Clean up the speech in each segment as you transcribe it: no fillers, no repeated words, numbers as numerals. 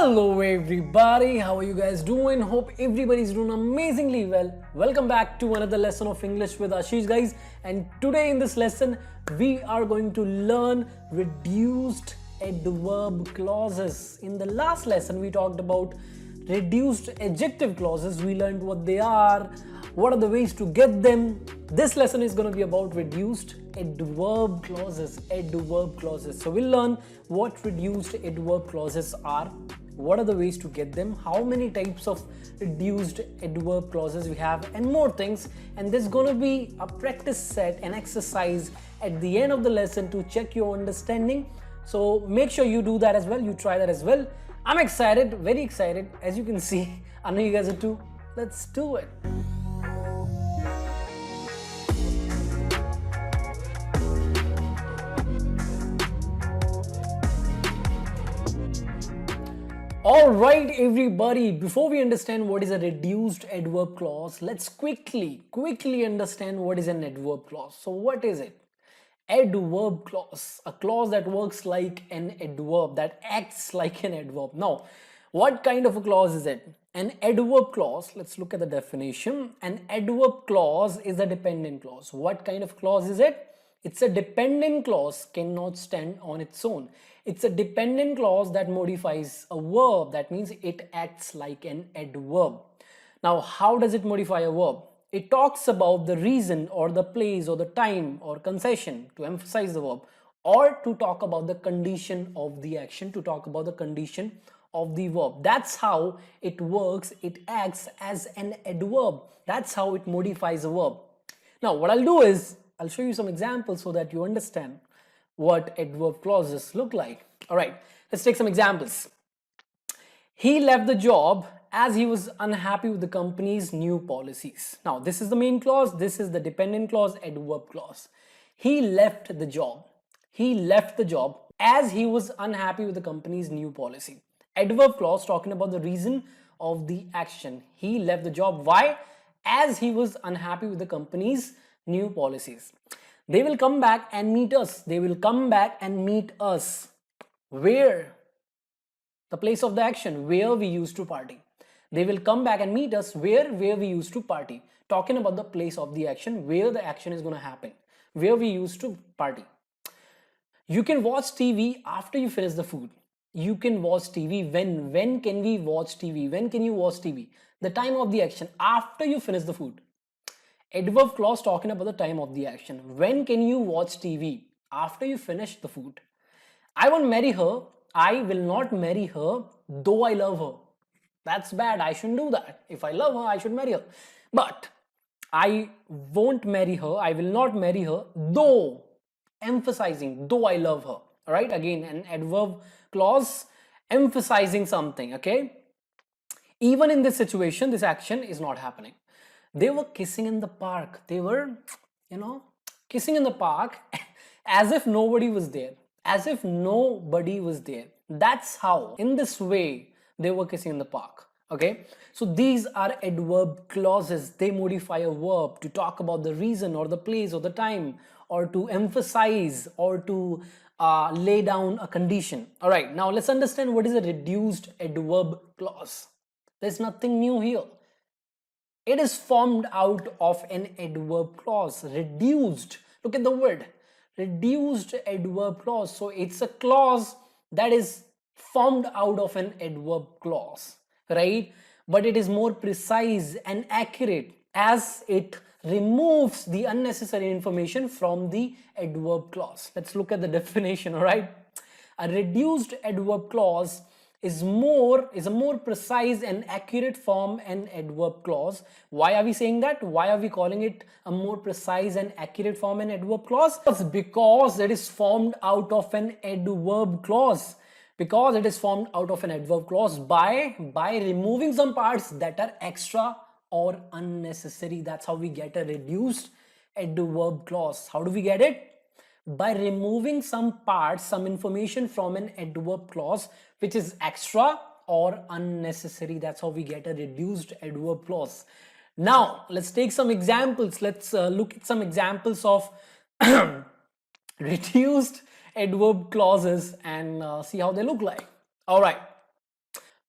Hello everybody, how are you guys doing? Hope everybody's doing amazingly well. Welcome back to another lesson of English with Ashish guys, and today in this lesson we are going to learn reduced adverb clauses. In the last lesson we talked about reduced adjective clauses. We learned what they are, what are the ways to get them. This lesson is going to be about reduced adverb clauses. So we'll learn what reduced adverb clauses are, what are the ways to get them, how many types of reduced adverb clauses we have, and more things. And there's going to be a practice set, an exercise at the end of the lesson to check your understanding. So make sure you do that as well, you try that as well. I'm excited, very excited, as you can see. I know you guys are too. Let's do it. Alright everybody, before we understand what is a reduced adverb clause, let's quickly understand what is an adverb clause. So what is it? Adverb clause, a clause that works like an adverb, that acts like an adverb. Now, what kind of a clause is it? An adverb clause, let's look at the definition. An adverb clause is a dependent clause. What kind of clause is it? It's a dependent clause, cannot stand on its own. It's a dependent clause that modifies a verb. That means it acts like an adverb. Now, how does it modify a verb? It talks about the reason or the place or the time or concession to emphasize the verb, or to talk about the condition of the action, to talk about the condition of the verb. That's how it works. It acts as an adverb. That's how it modifies a verb. Now, what I'll do is I'll show you some examples so that you understand what adverb clauses look like. All right, let's take some examples. He left the job as he was unhappy with the company's new policies. Now, this is the main clause. This is the dependent clause, adverb clause. He left the job. He left the job as he was unhappy with the company's new policy. Adverb clause talking about the reason of the action. He left the job. Why? As he was unhappy with the company's new policies. They will come back and meet us. They will come back and meet us. Where? The place of the action, where we used to party. They will come back and meet us where we used to party. Talking about the place of the action, where the action is going to happen, where we used to party. You can watch TV after you finish the food. You can watch TV. When can we watch TV? When can you watch TV? The time of the action, after you finish the food. Adverb clause talking about the time of the action. When can you watch TV? After you finish the food. I won't marry her. I will not marry her, though I love her. That's bad. I shouldn't do that. If I love her, I should marry her. But I won't marry her. I will not marry her, though, emphasizing, though I love her. All right. Again, an adverb clause emphasizing something. Okay. Even in this situation, this action is not happening. They were kissing in the park. They were, kissing in the park as if nobody was there. As if nobody was there. That's how, in this way, they were kissing in the park. Okay. So these are adverb clauses. They modify a verb to talk about the reason or the place or the time, or to emphasize or to lay down a condition. All right. Now let's understand what is a reduced adverb clause. There's nothing new here. It is formed out of an adverb clause. Reduced. Look at the word. Reduced adverb clause. So it's a clause that is formed out of an adverb clause, right? But it is more precise and accurate as it removes the unnecessary information from the adverb clause. Let's look at the definition, all right? A reduced adverb clause is a more precise and accurate form an adverb clause. Why are we saying that? Why are we calling it a more precise and accurate form an adverb clause? Because it is formed out of an adverb clause. Because it is formed out of an adverb clause by removing some parts that are extra or unnecessary. That's how we get a reduced adverb clause. How do we get it? By removing some parts, some information from an adverb clause which is extra or unnecessary. That's how we get a reduced adverb clause. Now, let's take some examples. Let's look at some examples of reduced adverb clauses and see how they look like. All right.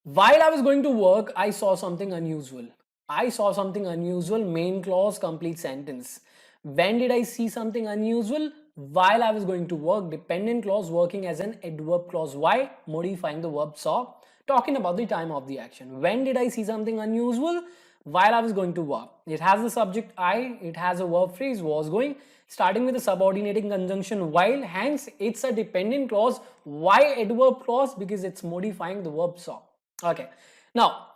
While I was going to work, I saw something unusual. I saw something unusual, main clause, complete sentence. When did I see something unusual? While I was going to work, dependent clause working as an adverb clause. Why? Modifying the verb saw, talking about the time of the action. When did I see something unusual? While I was going to work. It has the subject I, it has a verb phrase was going, starting with a subordinating conjunction while, hence it's a dependent clause. Why adverb clause? Because it's modifying the verb saw. Okay, now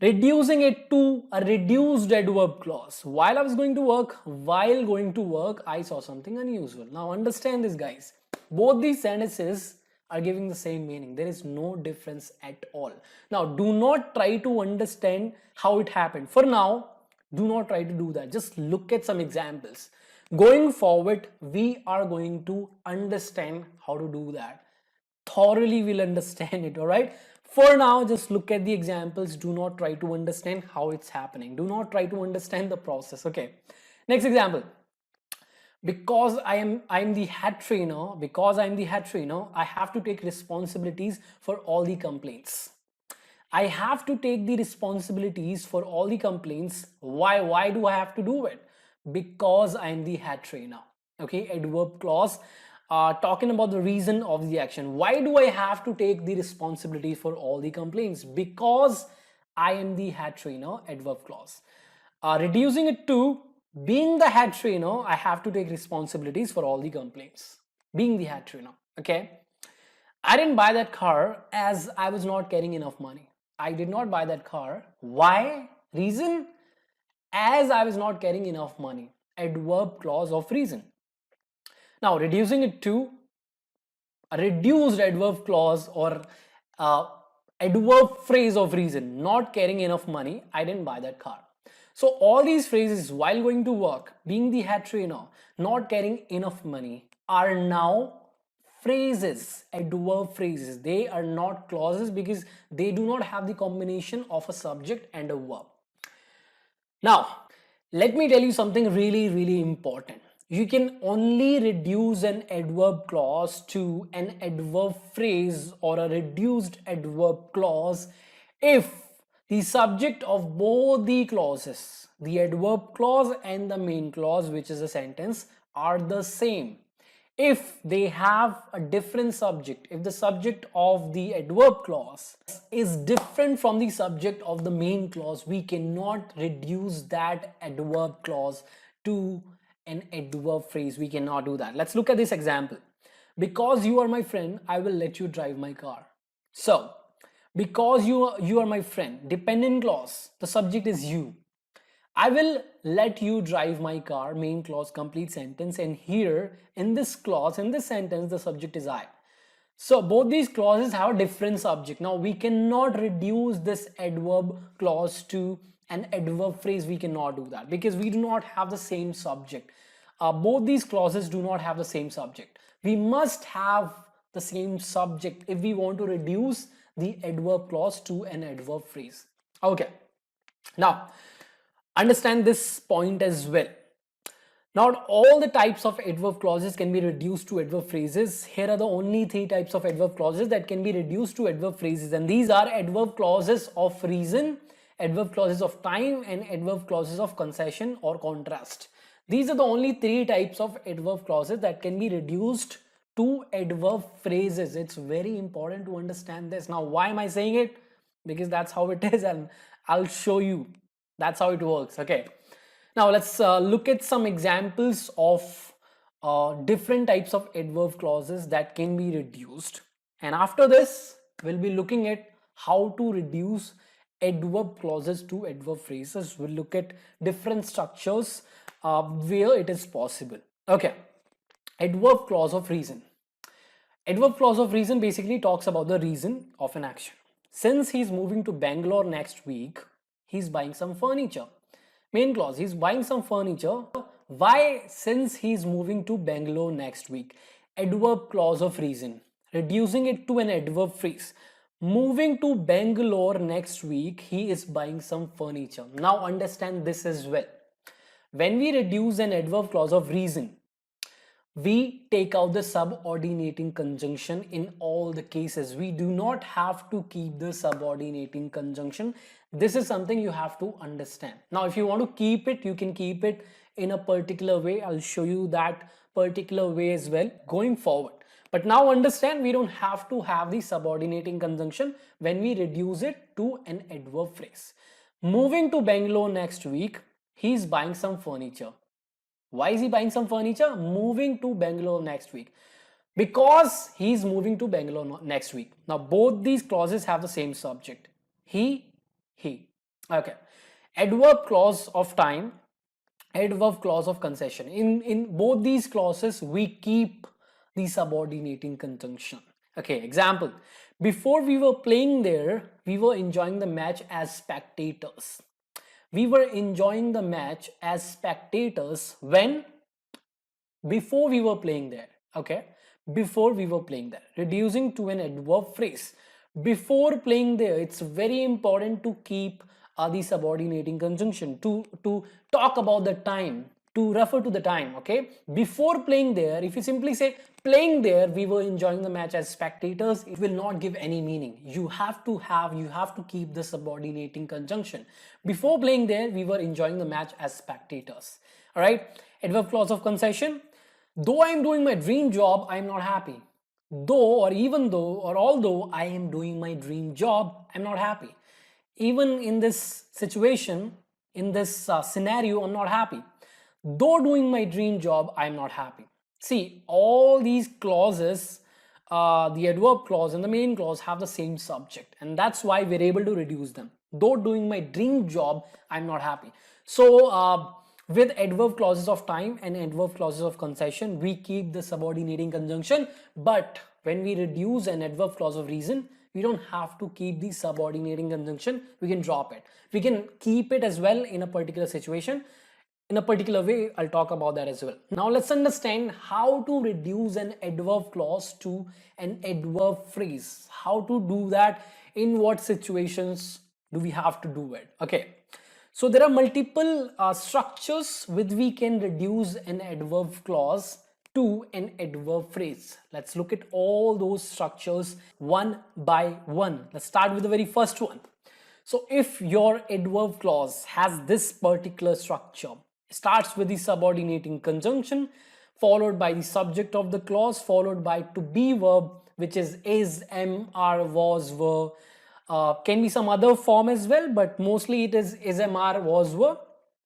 reducing it to a reduced adverb clause. While I was going to work, while going to work, I saw something unusual. Now understand this, guys. Both these sentences are giving the same meaning. There is no difference at all. Now do not try to understand how it happened. For now, do not try to do that. Just look at some examples. Going forward, we are going to understand how to do that. Thoroughly will understand it. All right, for now just look at the examples. Do not try to understand how it's happening. Do not try to understand the process. Okay, next example. Because I'm the head trainer, I have to take responsibilities for all the complaints. I have to take the responsibilities for all the complaints. Why do I have to do it? Because I'm the head trainer. Okay, adverb clause talking about the reason of the action. Why do I have to take the responsibility for all the complaints? Because I am the head trainer, adverb clause. Reducing it to being the head trainer, I have to take responsibilities for all the complaints. Being the head trainer. Okay, I didn't buy that car as I was not getting enough money. I did not buy that car. Why? Reason? As I was not getting enough money. Adverb clause of reason. Now reducing it to a reduced adverb clause or adverb phrase of reason. Not getting enough money, I didn't buy that car. So all these phrases, while going to work, being the head trainer, not getting enough money, are now phrases, adverb phrases. They are not clauses because they do not have the combination of a subject and a verb. Now, let me tell you something really important. You can only reduce an adverb clause to an adverb phrase or a reduced adverb clause if the subject of both the clauses, the adverb clause and the main clause, which is a sentence, are the same. If they have a different subject, if the subject of the adverb clause is different from the subject of the main clause, we cannot reduce that adverb clause to an adverb phrase. We cannot do that. Let's look at this example. Because you are my friend, I will let you drive my car. So, because you are my friend, dependent clause, the subject is you. I will let you drive my car, main clause, complete sentence, and here in this clause, in this sentence, the subject is I. So both these clauses have a different subject. Now we cannot reduce this adverb clause to an adverb phrase. We cannot do that because we do not have the same subject. Both these clauses do not have the same subject. We must have the same subject if we want to reduce the adverb clause to an adverb phrase. Okay. Now, understand this point as well. Not all the types of adverb clauses can be reduced to adverb phrases. Here are the only three types of adverb clauses that can be reduced to adverb phrases, and these are adverb clauses of reason, adverb clauses of time, and adverb clauses of concession or contrast. These are the only three types of adverb clauses that can be reduced to adverb phrases. It's very important to understand this. Now, why am I saying it? Because that's how it is, and I'll show you. That's how it works. Okay. Now let's look at some examples of different types of adverb clauses that can be reduced. And after this, we'll be looking at how to reduce adverb clauses to adverb phrases. We'll look at different structures where it is possible. Okay. Adverb clause of reason. Adverb clause of reason basically talks about the reason of an action. Since he's moving to Bangalore next week, he's buying some furniture. Main clause, he's buying some furniture. Why? Since he's moving to Bangalore next week. Adverb clause of reason. Reducing it to an adverb phrase. Moving to Bangalore next week, he is buying some furniture. Now understand this as well. When we reduce an adverb clause of reason, we take out the subordinating conjunction in all the cases. We do not have to keep the subordinating conjunction. This is something you have to understand. Now, if you want to keep it, you can keep it in a particular way. I'll show you that particular way as well going forward. But now understand, we don't have to have the subordinating conjunction when we reduce it to an adverb phrase. Moving to Bangalore next week, he's buying some furniture. Why is he buying some furniture? Moving to Bangalore next week. Because he's moving to Bangalore next week. Now, both these clauses have the same subject. He. Okay. Adverb clause of time, adverb clause of concession. In both these clauses, we keep the subordinating conjunction. Okay, example. Before we were playing there, we were enjoying the match as spectators. We were enjoying the match as spectators when? Before we were playing there. Okay, before we were playing there. Reducing to an adverb phrase. Before playing there, it's very important to keep the subordinating conjunction to talk about the time, to refer to the time. Okay, before playing there, if you simply say playing there, we were enjoying the match as spectators, it will not give any meaning. You have to keep the subordinating conjunction. Before playing there, we were enjoying the match as spectators. All right, adverb clause of concession. Though I am doing my dream job, I am not happy. Though, or even though, or although I am doing my dream job, I'm not happy. Even in this situation, in this scenario, I'm not happy. Though doing my dream job, I'm not happy. See, all these clauses, the adverb clause and the main clause have the same subject, and that's why we're able to reduce them. Though doing my dream job, I'm not happy. So, with adverb clauses of time and adverb clauses of concession, we keep the subordinating conjunction, but when we reduce an adverb clause of reason, we don't have to keep the subordinating conjunction. We can drop it. We can keep it as well in a particular situation. In a particular way, I'll talk about that as well. Now let's understand how to reduce an adverb clause to an adverb phrase. How to do that, in what situations do we have to do it. Okay, so there are multiple structures with we can reduce an adverb clause to an adverb phrase. Let's look at all those structures one by one. Let's start with the very first one. So if your adverb clause has this particular structure, starts with the subordinating conjunction, followed by the subject of the clause, followed by to be verb, which is, am, are, was, were. Can be some other form as well, but mostly it is, am, are, was, were.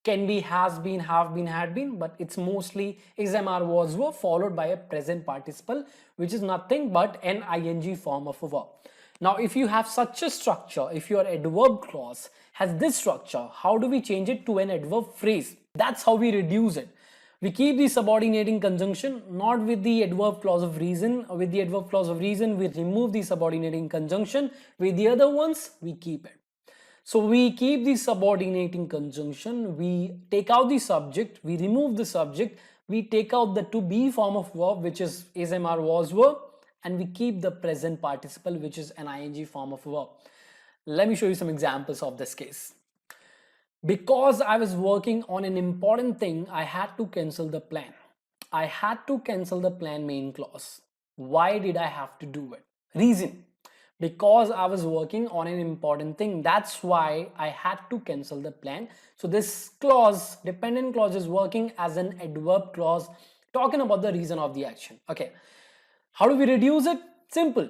Can be has been, have been, had been, but it's mostly is, am, are, was, were, followed by a present participle, which is nothing but an ing form of a verb. Now, if you have such a structure, if your adverb clause has this structure, how do we change it to an adverb phrase? That's how we reduce it. We keep the subordinating conjunction, not with the adverb clause of reason. With the adverb clause of reason, we remove the subordinating conjunction. With the other ones, we keep it. So we keep the subordinating conjunction, we take out the subject, we remove the subject, we take out the to be form of verb, which is, am, are, was, were, and we keep the present participle, which is an ing form of verb. Let me show you some examples of this case. Because I was working on an important thing, I had to cancel the plan. I had to cancel the plan, main clause. Why did I have to do it? Reason. Because I was working on an important thing. That's why I had to cancel the plan. So this clause, dependent clause, is working as an adverb clause, talking about the reason of the action. Okay. How do we reduce it? Simple.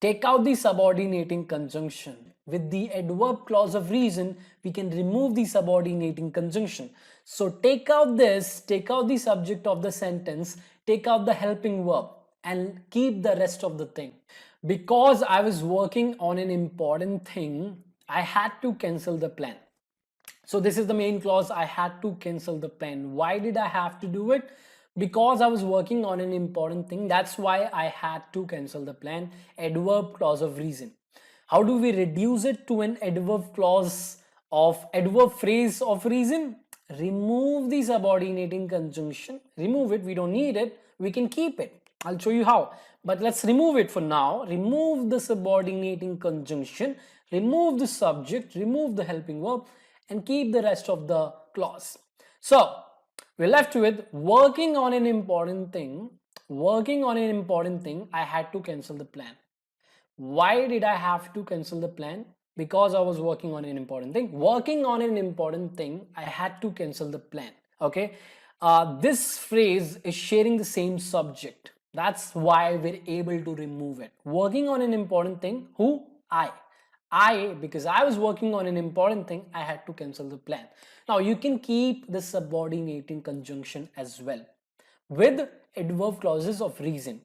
Take out the subordinating conjunction. With the adverb clause of reason, we can remove the subordinating conjunction. So take out this, take out the subject of the sentence, take out the helping verb, and keep the rest of the thing. Because I was working on an important thing, I had to cancel the plan. So this is the main clause, I had to cancel the plan. Why did I have to do it? Because I was working on an important thing. That's why I had to cancel the plan. Adverb clause of reason. How do we reduce it to an adverb clause of adverb phrase of reason? Remove the subordinating conjunction. Remove it. We don't need it. We can keep it. I'll show you how. But let's remove it for now. Remove the subordinating conjunction. Remove the subject. Remove the helping verb. And keep the rest of the clause. So, We're left with working on an important thing. Working on an important thing, I had to cancel the plan. Why did I have to cancel the plan? Because I was working on an important thing. Working on an important thing, I had to cancel the plan. Okay. This phrase is sharing the same subject. That's why we're able to remove it. Working on an important thing. Who? Because I was working on an important thing, I had to cancel the plan. Now you can keep the subordinating conjunction as well with adverb clauses of reason.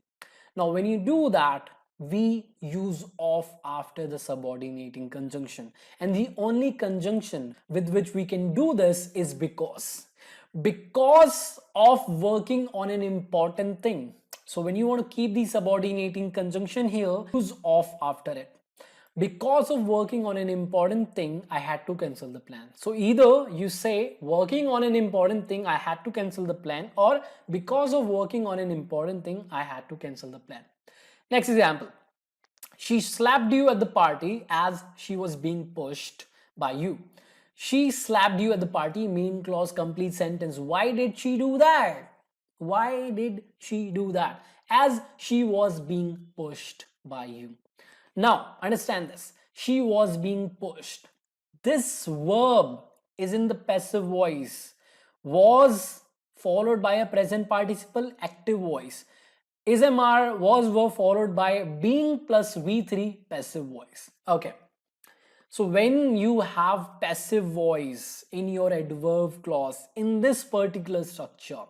Now when you do that, we use of after the subordinating conjunction, and the only conjunction with which we can do this is because of working on an important thing. So when you want to keep the subordinating conjunction here, use of after it. Because of working on an important thing, I had to cancel the plan. So either you say working on an important thing, I had to cancel the plan, or because of working on an important thing, I had to cancel the plan. Next example. She slapped you at the party as she was being pushed by you. She slapped you at the party, main clause, complete sentence. Why did she do that? Why did she do that? As she was being pushed by you. Now, understand this. She was being pushed. This verb is in the passive voice. Was followed by a present participle active voice. Is MR was verb followed by being plus V3 passive voice. Okay. So when you have passive voice in your adverb clause in this particular structure,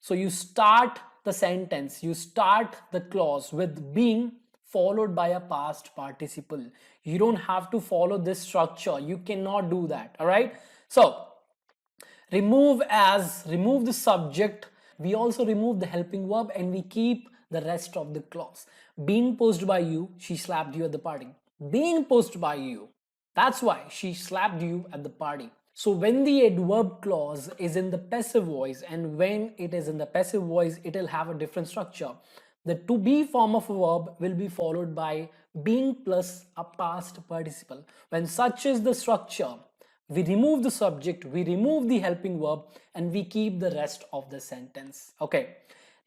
so you start the sentence, you start the clause with being followed by a past participle. You don't have to follow this structure. You cannot do that. All right. So remove the subject. We also remove the helping verb and we keep the rest of the clause. Being pushed by you, she slapped you at the party. Being pushed by you, that's why she slapped you at the party. So when the adverb clause is in the passive voice, and when it is in the passive voice, it will have a different structure. The to be form of a verb will be followed by being plus a past participle. When such is the structure, we remove the subject, we remove the helping verb, and we keep the rest of the sentence. Okay.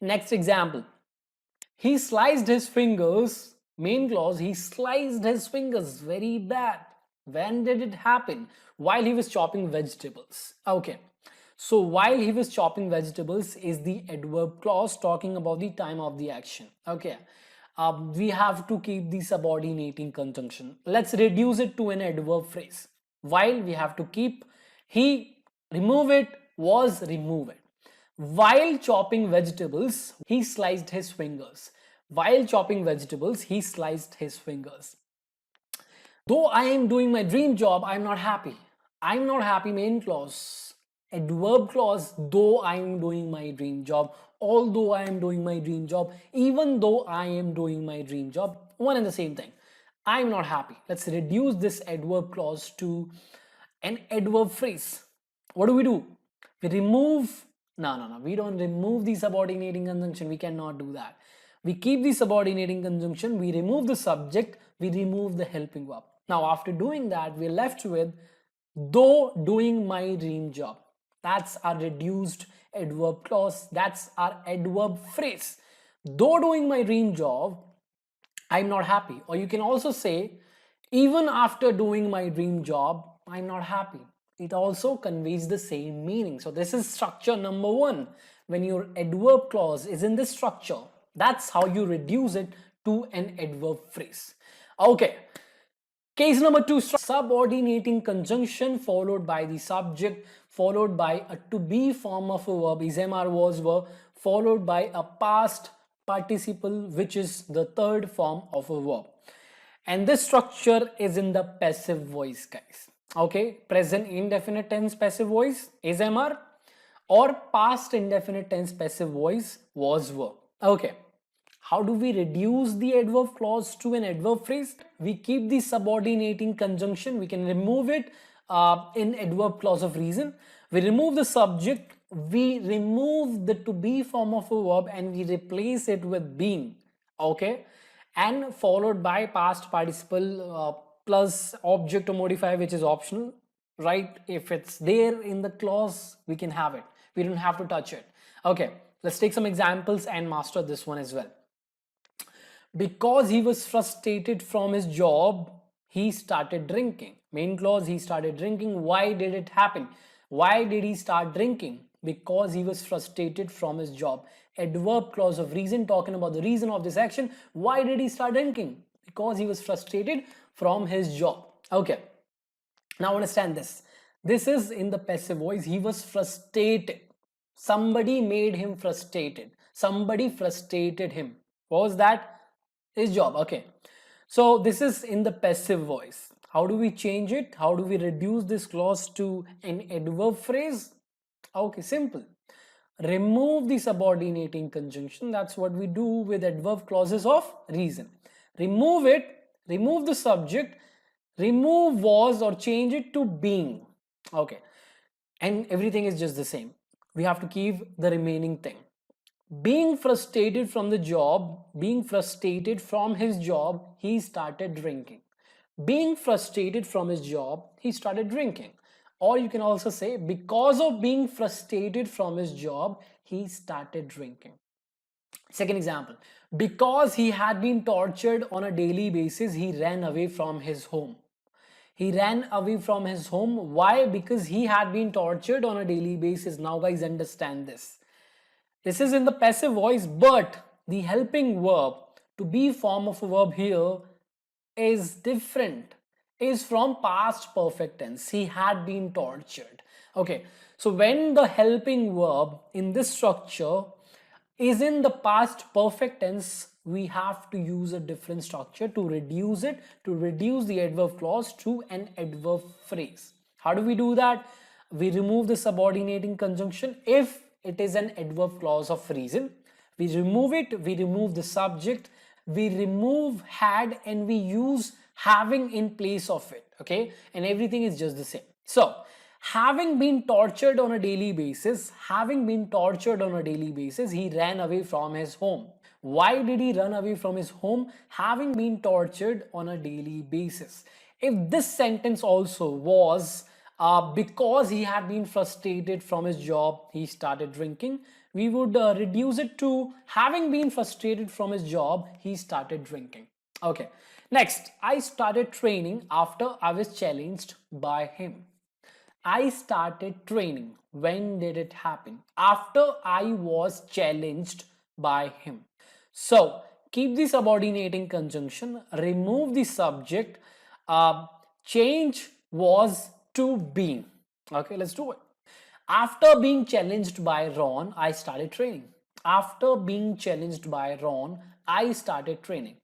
Next example. He sliced his fingers. Main clause, he sliced his fingers very bad. When did it happen? While he was chopping vegetables. Okay. So while he was chopping vegetables is the adverb clause talking about the time of the action. Okay. We have to keep the subordinating conjunction. Let's reduce it to an adverb phrase. While we have to keep, he, remove it, was, remove it. While chopping vegetables, he sliced his fingers. While chopping vegetables, he sliced his fingers. Though I am doing my dream job, I'm not happy. I'm not happy, main clause. Adverb clause, though I am doing my dream job, although I am doing my dream job, even though I am doing my dream job, one and the same thing. I'm not happy. Let's reduce this adverb clause to an adverb phrase. What do? We remove, no, we don't remove the subordinating conjunction. We cannot do that. We keep the subordinating conjunction, we remove the subject, we remove the helping verb. Now after doing that, we're left with though doing my dream job. That's our reduced adverb clause. That's our adverb phrase. Though doing my dream job, I'm not happy. Or you can also say, even after doing my dream job, I'm not happy. It also conveys the same meaning. So this is structure number one. When your adverb clause is in this structure, that's how you reduce it to an adverb phrase. Okay. Case number two, subordinating conjunction followed by the subject, followed by a to be form of a verb, is MR was verb, followed by a past participle, which is the third form of a verb. And this structure is in the passive voice, guys. Okay, present indefinite tense passive voice is MR, or past indefinite tense passive voice was verb. Okay. How do we reduce the adverb clause to an adverb phrase? We keep the subordinating conjunction. We can remove it in adverb clause of reason. We remove the subject. We remove the to be form of a verb and we replace it with being. Okay. And followed by past participle plus object or modifier, which is optional. Right? If it's there in the clause, we can have it. We don't have to touch it. Okay, let's take some examples and master this one as well. Because he was frustrated from his job, he started drinking. Main clause, he started drinking. Why did it happen? Why did he start drinking? Because he was frustrated from his job. Adverb clause of reason, talking about the reason of this action. Why did he start drinking? Because he was frustrated from his job. Okay, now understand this. This is in the passive voice. He was frustrated. Somebody made him frustrated. Somebody frustrated him. What was that? His job. Okay, so this is in the passive voice. How do we change it? How do we reduce this clause to an adverb phrase? Okay, simple. Remove the subordinating conjunction. That's what we do with adverb clauses of reason. Remove it, remove the subject, remove was or change it to being. Okay, and everything is just the same. We have to keep the remaining thing. Being frustrated from the job, being frustrated from his job, he started drinking. Being frustrated from his job, he started drinking. Or you can also say, because of being frustrated from his job, he started drinking. Second example, because he had been tortured on a daily basis, he ran away from his home. He ran away from his home. Why? Because he had been tortured on a daily basis. Now guys, understand this. This is in the passive voice, but the helping verb to be form of a verb here is different, is from past perfect tense. He had been tortured. Okay, so when the helping verb in this structure is in the past perfect tense, we have to use a different structure to reduce it, to reduce the adverb clause to an adverb phrase. How do we do that? We remove the subordinating conjunction if it is an adverb clause of reason. We remove it, we remove the subject, we remove had, and we use having in place of it. Okay, and everything is just the same. So having been tortured on a daily basis, he ran away from his home. Why did he run away from his home? Having been tortured on a daily basis. If this sentence also was because he had been frustrated from his job, he started drinking, we would reduce it to having been frustrated from his job, he started drinking. Okay, next, I started training after I was challenged by him. I started training. When did it happen? After I was challenged by him. So keep the subordinating conjunction, remove the subject, change was to being. Okay, let's do it. After being challenged by Ron, I started training. After being challenged by Ron, I started training.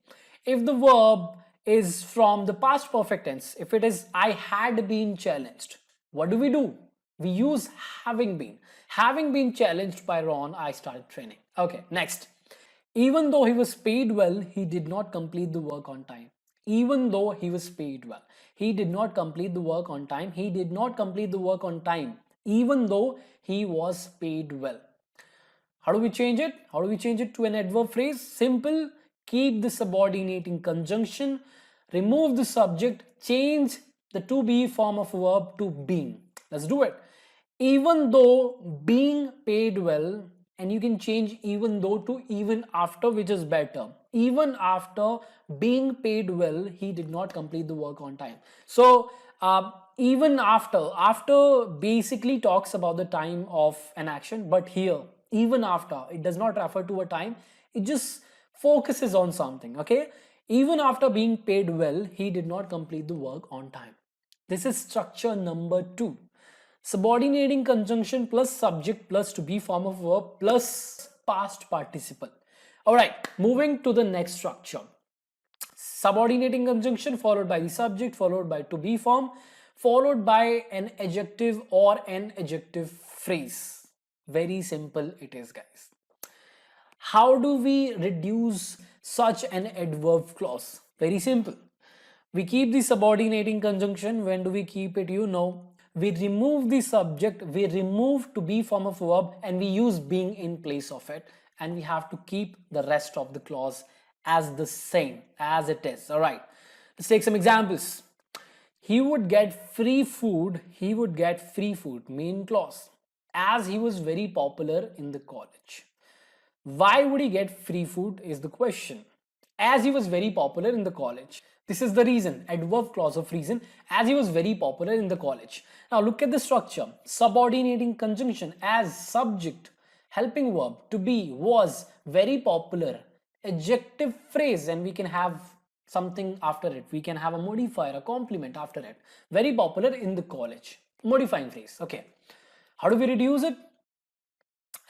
If the verb is from the past perfect tense, if it is I had been challenged, what do? We use having been. Having been challenged by Ron, I started training. Okay, next. Even though he was paid well, he did not complete the work on time. Even though he was paid well, he did not complete the work on time. He did not complete the work on time, even though he was paid well. How do we change it? How do we change it to an adverb phrase? Simple. Keep the subordinating conjunction, remove the subject, change the to be form of verb to being. Let's do it. Even though being paid well, and you can change even though to even after, which is better. Even after being paid well, he did not complete the work on time. So even after basically talks about the time of an action, but here even after, it does not refer to a time, it just focuses on something. Okay, even after being paid well, he did not complete the work on time. This is structure number 2. Subordinating conjunction plus subject plus to be form of verb plus past participle. All right, moving to the next structure. Subordinating conjunction followed by the subject, followed by to be form, followed by an adjective or an adjective phrase. Very simple it is, guys. How do we reduce such an adverb clause? Very simple. We keep the subordinating conjunction. When do we keep it? You know, we remove the subject, we remove to be form of verb, and we use being in place of it, and we have to keep the rest of the clause as the same as it is. All right, let's take some examples. He would get free food. He would get free food. Main clause. as he was very popular in the college. Why would he get free food is the question. As he was very popular in the college. This is the reason, adverb clause of reason, as he was very popular in the college. Now look at the structure. Subordinating conjunction as subject, helping verb, to be, was, very popular, adjective phrase, and we can have something after it. We can have a modifier, a complement after it. Very popular in the college. Modifying phrase. Okay. How do we reduce it?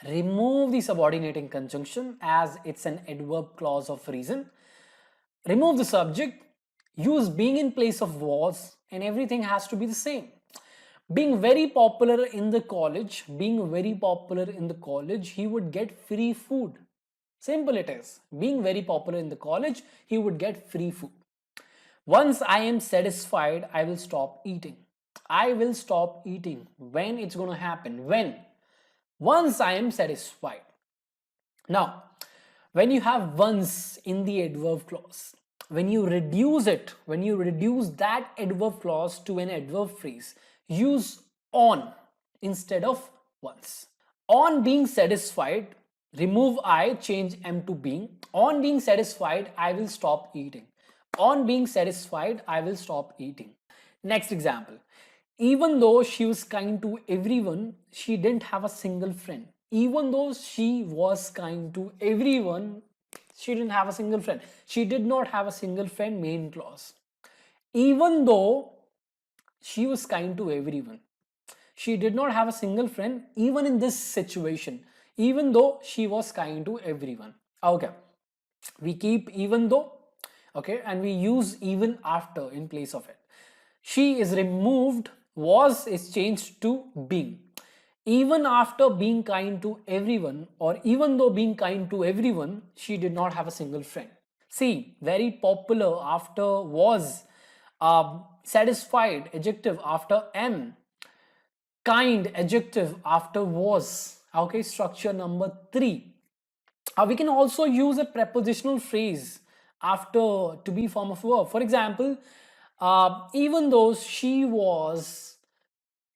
Remove the subordinating conjunction as it's an adverb clause of reason. Remove the subject, use being in place of was, and everything has to be the same. Being very popular in the college, he would get free food. Simple it is. Being very popular in the college, he would get free food. Once I am satisfied, I will stop eating. I will stop eating. When it's going to happen? When? Once I am satisfied. Now, when you have once in the adverb clause, when you reduce that adverb clause to an adverb phrase, use on instead of once. On being satisfied, remove I, change am to being. On being satisfied, I will stop eating. On being satisfied, I will stop eating. Next example. Even though she was kind to everyone, she didn't have a single friend. Even though she was kind to everyone, she didn't have a single friend. She did not have a single friend, main clause. Even though she was kind to everyone, she did not have a single friend even in this situation. Even though she was kind to everyone. Okay. We keep even though, okay, and we use even after in place of it. She is removed, was is changed to being. Even after being kind to everyone, or even though being kind to everyone, she did not have a single friend. See, very popular after was, satisfied adjective after am, kind adjective after was. Okay, structure number 3. We can also use a prepositional phrase after to be form of verb. For example, even though she was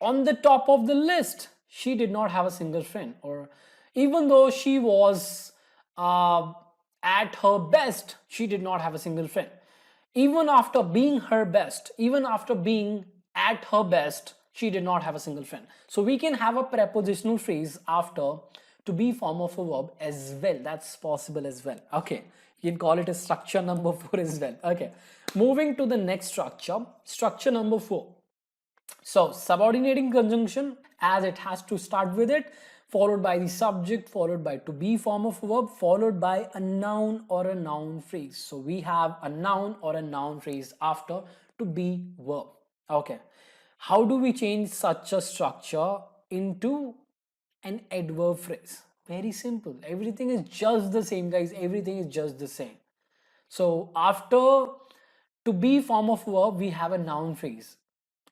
on the top of the list, she did not have a single friend. Or even though she was at her best, she did not have a single friend. Even after being her best, even after being at her best, she did not have a single friend. So we can have a prepositional phrase after to be form of a verb as well. That's possible as well. Okay, you can call it a structure number 4 as well. Okay, moving to the next structure, structure number 4. So subordinating conjunction, as it has to start with it, followed by the subject, followed by to be form of verb, followed by a noun or a noun phrase. So we have a noun or a noun phrase after to be verb. Okay, how do we change such a structure into an adverb phrase? Very simple. Everything is just the same, guys. Everything is just the same. So after to be form of verb, we have a noun phrase.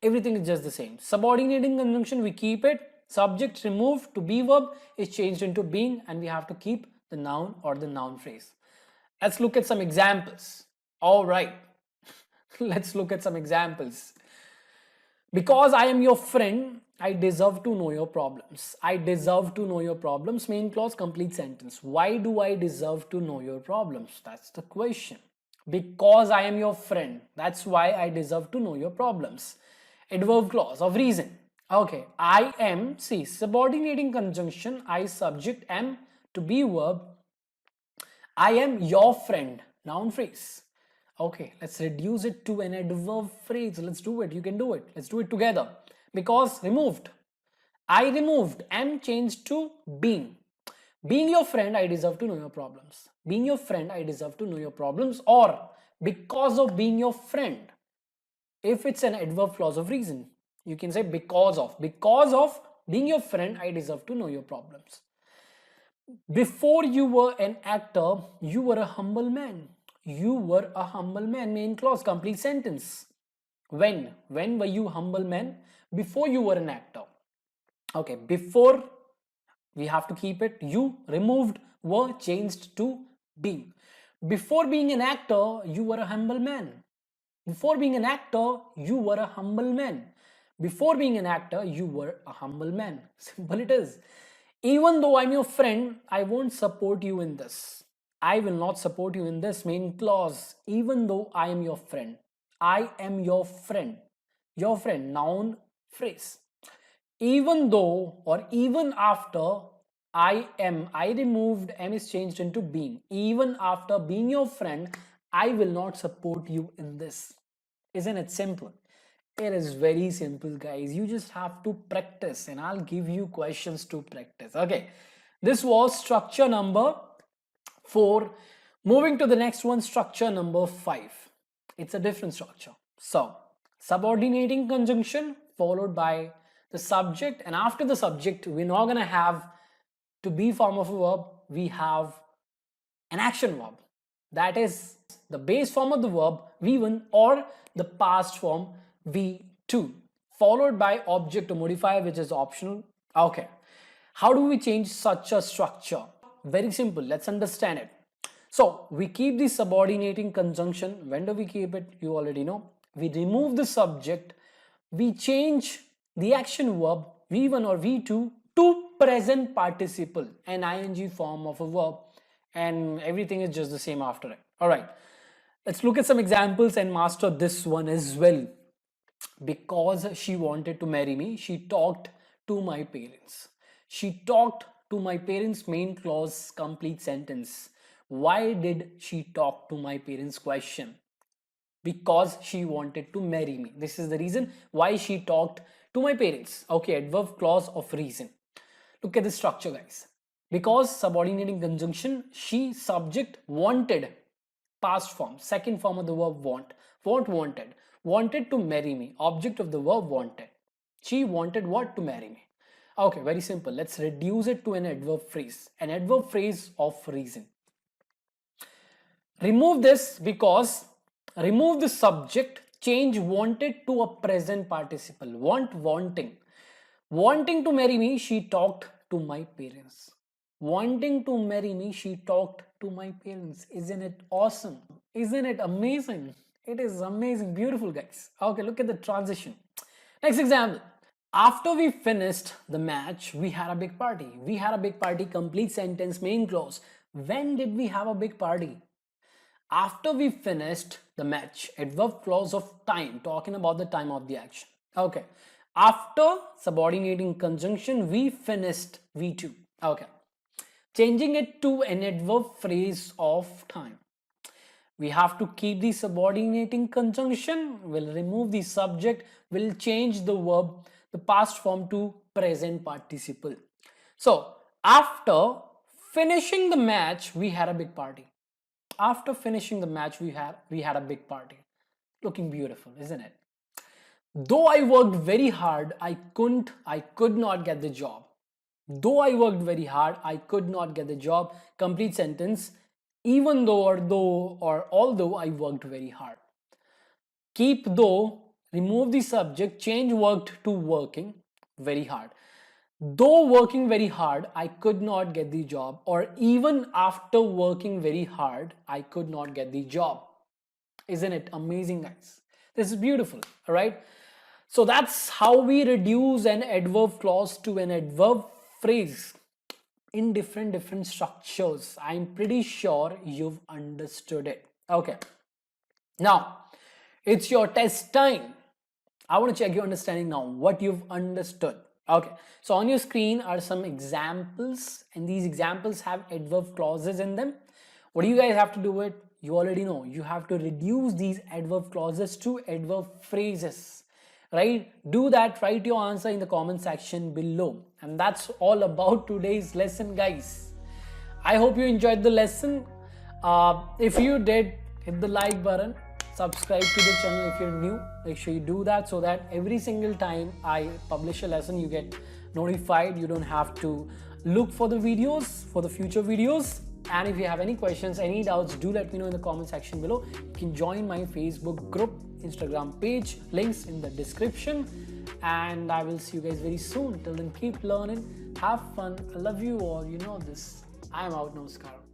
Everything is just the same. Subordinating conjunction, we keep it. Subject removed, to be verb is changed into being, and we have to keep the noun or the noun phrase. Let's look at some examples. All right. Let's look at some examples. Because I am your friend, I deserve to know your problems. I deserve to know your problems. Main clause, complete sentence. Why do I deserve to know your problems? That's the question. Because I am your friend. That's why I deserve to know your problems. Adverb clause of reason. Okay, I am, see, subordinating conjunction, I subject, am to be verb. I am your friend, noun phrase. Okay, let's reduce it to an adverb phrase. Let's do it. You can do it. Let's do it together. Because removed. I removed, am changed to being. Being your friend, I deserve to know your problems. Being your friend, I deserve to know your problems. Or because of being your friend. If it's an adverb clause of reason, you can say because of being your friend, I deserve to know your problems. Before you were an actor, you were a humble man. You were a humble man. Main clause, complete sentence. When were you humble man? Before you were an actor. Okay, before, we have to keep it. You removed, were changed to being. Before being an actor, you were a humble man. Before being an actor, you were a humble man. Before being an actor, you were a humble man. Simple it is. Even though I'm your friend, I won't support you in this. I will not support you in this main clause. Even though I am your friend. I am your friend. Your friend, noun, phrase. Even though or even after I removed M is changed into being. Even after being your friend, I will not support you in this. Isn't it simple? It is very simple, guys. You just have to practice, and I'll give you questions to practice. Okay, this was structure number 4. Moving to the next one, structure number 5. It's a different structure. So, subordinating conjunction followed by the subject, and after the subject, we're not going to have to be form of a verb, we have an action verb. That is the base form of the verb V1 or the past form V2, followed by object or modifier, which is optional. Okay, how do we change such a structure? Very simple, let's understand it. So we keep the subordinating conjunction. When do we keep it? You already know. We remove the subject, we change the action verb V1 or V2 to present participle, an ing form of a verb, and everything is just the same after it. All right, let's look at some examples and master this one as well. Because she wanted to marry me, she talked to my parents. She talked to my parents, main clause, complete sentence. Why did she talk to my parents? Question. Because she wanted to marry me. This is the reason why she talked to my parents. Okay, adverb clause of reason. Look at the structure, guys. Because subordinating conjunction, she, subject, wanted, past form, second form of the verb want, wanted to marry me, object of the verb wanted. She wanted what? To marry me. Okay, very simple. Let's reduce it to an adverb phrase, an adverb phrase of reason. Remove this because, remove the subject, change wanted to a present participle. Wanting. Wanting to marry me, she talked to my parents. Wanting to marry me, she talked to my parents. Isn't it awesome? Isn't it amazing? It is amazing, beautiful, guys. Okay, look at the transition. Next example. After we finished the match, we had a big party. We had a big party, complete sentence, main clause. When did we have a big party? After we finished the match, adverb clause of time, talking about the time of the action. Okay. After subordinating conjunction, we finished V2. Okay. Changing it to an adverb phrase of time. We have to keep the subordinating conjunction, we'll remove the subject, we'll change the verb, the past form to present participle. So, after finishing the match, we had a big party. After finishing the match, we had a big party. Looking beautiful, isn't it? Though I worked very hard, I could not get the job. Though I worked very hard, I could not get the job. Complete sentence. Even though or although I worked very hard. Keep though, remove the subject, change worked to working very hard. Though working very hard, I could not get the job, or even after working very hard, I could not get the job. Isn't it amazing, guys? This is beautiful, all right? So that's how we reduce an adverb clause to an adverb phrase in different structures. I'm pretty sure you've understood it. Okay. Now, it's your test time. I want to check your understanding now, what you've understood. Okay, so on your screen are some examples, and these examples have adverb clauses in them. What do you guys have to do it? You already know. You have to reduce these adverb clauses to adverb phrases, right? Do that. Write your answer in the comment section below. And that's all about today's lesson, guys. I hope you enjoyed the lesson. If you did, hit the like button. Subscribe to the channel if you're new. Make sure you do that so that every single time I publish a lesson, you get notified. You don't have to look for the videos, for the future videos. And if you have any questions, any doubts, do let me know in the comment section below. You can join my Facebook group, Instagram page, links in the description. And I will see you guys very soon. Till then, keep learning, have fun. I love you all. You know this. I'm out, namaskaram.